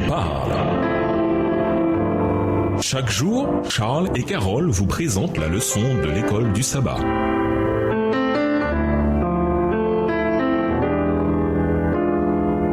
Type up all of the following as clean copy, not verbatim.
parle. Chaque jour, Charles et Carole vous présentent la leçon de l'école du sabbat.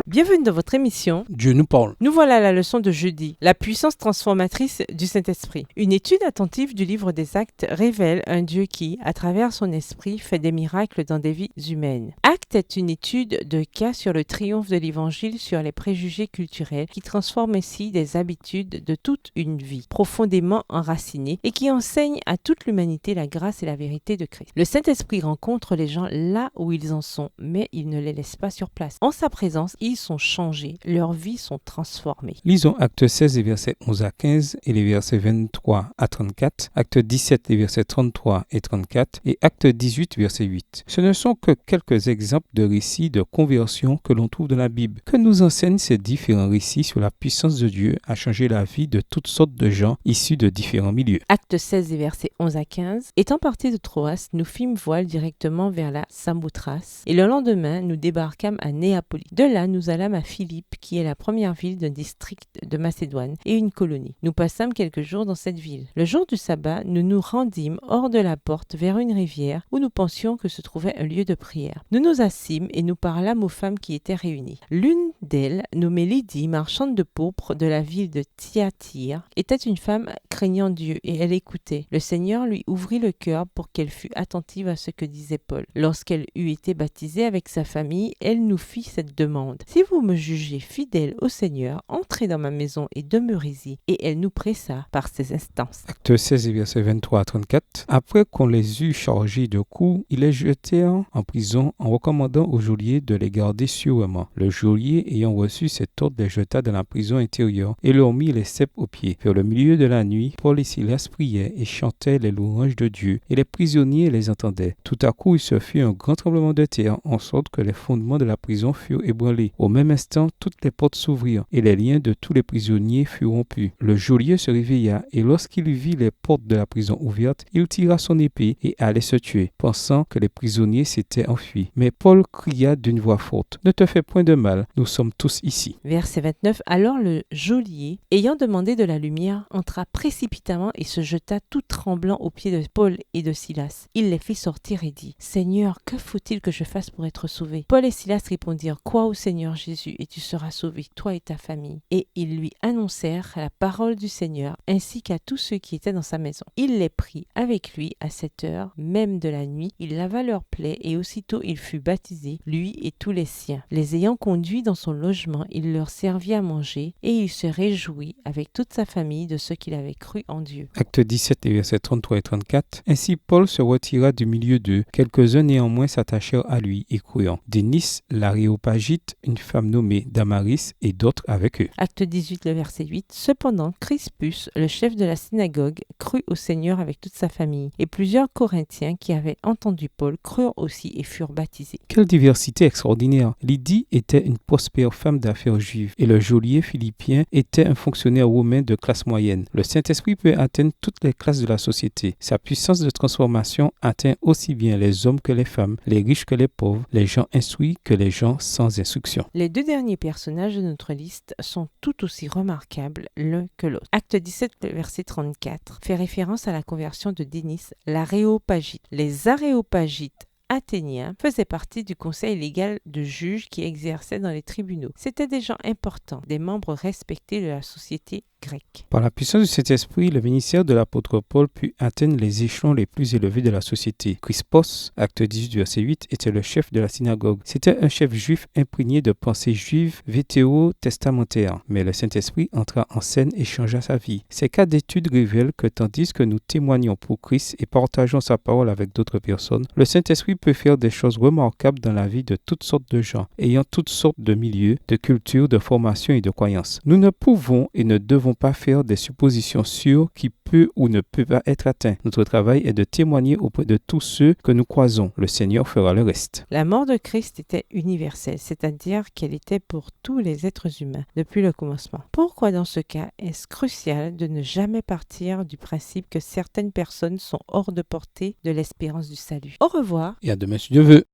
Bienvenue dans votre émission Dieu nous parle. Nous voilà à la leçon de jeudi, la puissance transformatrice du Saint-Esprit. Une étude attentive du livre des Actes révèle un Dieu qui, à travers son esprit, fait des miracles dans des vies humaines. Actes est une étude de cas sur le triomphe de l'Évangile sur les préjugés culturels qui transforme ainsi des habitudes de toute une vie, profondément enracinées et qui enseigne à toute l'humanité la grâce et la vérité de Christ. Le Saint-Esprit rencontre les gens là où ils en sont, mais il ne les laisse pas sur place. En sa présence, ils sont changés, leurs vies sont transformées. Lisons Acte 16, les versets 11 à 15 et les versets 23 à 34, Acte 17, les versets 33 et 34 et Acte 18, verset 8. Ce ne sont que quelques exemples de récits de conversion que l'on trouve dans la Bible. Que nous enseignent ces différents récits sur la puissance de Dieu à changer la vie de toutes sortes de gens issus de différents milieux. Acte 16, les versets 11 à 15. Étant partis de Troas, nous fîmes voile directement vers la Samothrace et le lendemain, nous débarquâmes à Néapolis. De là, nous allâmes à Philippe, qui est la première ville d'un district de Macédoine et une colonie. Nous passâmes quelques jours dans cette ville. Le jour du sabbat, nous nous rendîmes hors de la porte vers une rivière où nous pensions que se trouvait un lieu de prière. Nous nous assîmes et nous parlâmes aux femmes qui étaient réunies. L'une d'elles, nommée Lydie, marchande de pourpre de la ville de Thyatire, était une femme craignant Dieu et elle écoutait. Le Seigneur lui ouvrit le cœur pour qu'elle fût attentive à ce que disait Paul. Lorsqu'elle eut été baptisée avec sa famille, elle nous fit cette demande. Si vous me jugez fidèle au Seigneur, entrez dans ma maison et demeurez-y. Et elle nous pressa par ses instances. Acte 16, versets 23 à 34. Après qu'on les eut chargés de coups, ils les jetèrent en prison en recommandant au geôlier de les garder sûrement. Le geôlier, ayant reçu cet ordre, les jeta dans la prison intérieure et leur mit les ceps aux pieds. Vers le milieu de la nuit, Paul et Silas priaient et chantaient les louanges de Dieu, et les prisonniers les entendaient. Tout à coup, il se fit un grand tremblement de terre, en sorte que les fondements de la prison furent ébranlés. Au même instant, toutes les portes s'ouvrirent, et les liens de tous les prisonniers furent rompus. Le geôlier se réveilla, et lorsqu'il vit les portes de la prison ouvertes, il tira son épée et allait se tuer, pensant que les prisonniers s'étaient enfuis. Mais Paul cria d'une voix forte, « Ne te fais point de mal, nous sommes tous ici. » Verset 29. Alors le geôlier, ayant demandé de la lumière, entra précipitamment et se jeta tout tremblant aux pieds de Paul et de Silas. Il les fit sortir et dit, « Seigneur, que faut-il que je fasse pour être sauvé ?» Paul et Silas répondirent, « Crois au Seigneur Jésus et tu seras sauvé, toi et ta famille. » Et ils lui annoncèrent la parole du Seigneur, ainsi qu'à tous ceux qui étaient dans sa maison. Il les prit avec lui à cette heure même de la nuit. Il lava leurs plaies et aussitôt il fut baptisé, lui et tous les siens. Les ayant conduits dans son logement, il leur servit à manger et il se réjouit avec toute sa famille de ce qu'il avait cru en Dieu. Acte 17, versets 33 et 34. Ainsi Paul se retira du milieu d'eux. Quelques-uns néanmoins s'attachèrent à lui et crurent. Dénice, l'Aréopagite, une femme nommée Damaris et d'autres avec eux. Acte 18, le verset 8. Cependant, Crispus, le chef de la synagogue, crut au Seigneur avec toute sa famille. Et plusieurs Corinthiens qui avaient entendu Paul crurent aussi et furent baptisés. Quelle diversité extraordinaire! Lydie était une prospère femme d'affaires juive et le geôlier philippien était un fonctionnaire romain de classe moyenne. Le Saint-Esprit peut atteindre toutes les classes de la société. Sa puissance de transformation atteint aussi bien les hommes que les femmes, les riches que les pauvres, les gens instruits que les gens sans instruction. Les deux derniers personnages de notre liste sont tout aussi remarquables l'un que l'autre. Acte 17, verset 34, fait référence à la conversion de Dénice, l'Aréopagite. Les Aréopagites athéniens faisaient partie du conseil légal de juges qui exerçaient dans les tribunaux. C'étaient des gens importants, des membres respectés de la société grecque. Par la puissance de cet esprit, le ministère de l'apôtre Paul put atteindre les échelons les plus élevés de la société. Crispos, acte 18, verset 8, était le chef de la synagogue. C'était un chef juif imprégné de pensées juives vétéro-testamentaires. Mais le Saint-Esprit entra en scène et changea sa vie. Ces cas d'études révèlent que tandis que nous témoignons pour Christ et partageons sa parole avec d'autres personnes, le Saint-Esprit peut faire des choses remarquables dans la vie de toutes sortes de gens, ayant toutes sortes de milieux, de cultures, de formations et de croyances. Nous ne pouvons et ne devons pas faire des suppositions sûres qui peut ou ne peut pas être atteint. Notre travail est de témoigner auprès de tous ceux que nous croisons. Le Seigneur fera le reste. La mort de Christ était universelle, c'est-à-dire qu'elle était pour tous les êtres humains depuis le commencement. Pourquoi dans ce cas est-ce crucial de ne jamais partir du principe que certaines personnes sont hors de portée de l'espérance du salut? Au revoir. Et à demain si Dieu veut.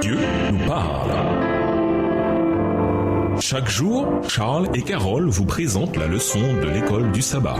Dieu nous parle. Chaque jour, Charles et Carole vous présentent la leçon de l'école du sabbat.